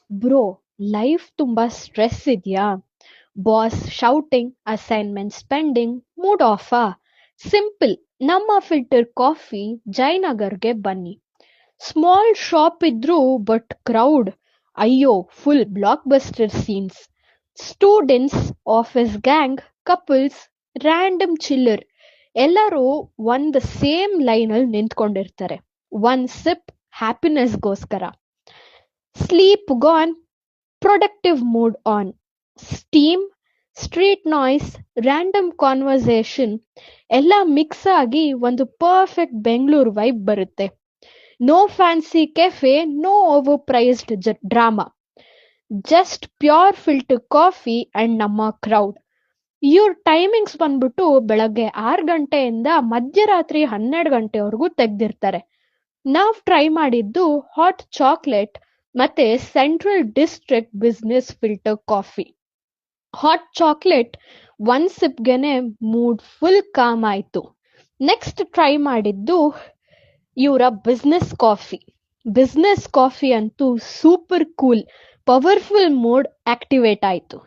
Bro, life ತುಂಬಾ stress ಇದೆಯಾ? Boss shouting, assignments pending, mood ಆಫಾ? ಸಿಂಪಲ್, ನಮ್ಮ ಫಿಲ್ಟರ್ ಕಾಫಿ ಜಯನಗರ್ಗೆ ಬನ್ನಿ. ಸ್ಮಾಲ್ ಶಾಪ್ ಇದ್ರೂ ಬಟ್ ಕ್ರೌಡ್, ಅಯ್ಯೋ full blockbuster scenes. Students, office gang, couples, random ಚಿಲ್ಲರ್ ಎಲ್ಲರೂ ಒಂದ್ ಸೇಮ್ ಲೈನಲ್ಲಿ ನಿಂತ್ಕೊಂಡಿರ್ತಾರೆ. ಒನ್ ಸಿಪ್ ಹ್ಯಾಪಿನೆಸ್ಗೋಸ್ಕರ. Sleep gone, productive mood on. Steam, street noise, random conversation ಎಲ್ಲ ಮಿಕ್ಸ್ ಆಗಿ ಒಂದು ಪರ್ಫೆಕ್ಟ್ ಬೆಂಗಳೂರು ವೈಬ್ ಬರುತ್ತೆ. No fancy cafe, no overpriced drama, just pure filter coffee and ನಮ್ಮ ಕ್ರೌಡ್. ಇವ್ರ ಟೈಮಿಂಗ್ಸ್ ಬಂದ್ಬಿಟ್ಟು ಬೆಳಗ್ಗೆ 6 ಗಂಟೆಯಿಂದ ಮಧ್ಯರಾತ್ರಿ 12 ಗಂಟೆವರೆಗೂ ತೆಗ್ದಿರ್ತಾರೆ. ನಾವ್ ಟ್ರೈ ಮಾಡಿದ್ದು ಹಾಟ್ ಚಾಕ್ಲೇಟ್ ಮತ್ತೆ central district business filter coffee. Hot chocolate ಒಂದ್ ಸಿಪ್ಗೆನೆ ಮೂಡ್ ಫುಲ್ ಕಾಮ್ ಆಯ್ತು. ನೆಕ್ಸ್ಟ್ ಟ್ರೈ ಮಾಡಿದ್ದು ಇವರ ಬಿಸ್ನೆಸ್ ಕಾಫಿ. ಬಿಸ್ನೆಸ್ ಕಾಫಿ ಅಂತೂ super cool, powerful mode activate ಆಯ್ತು.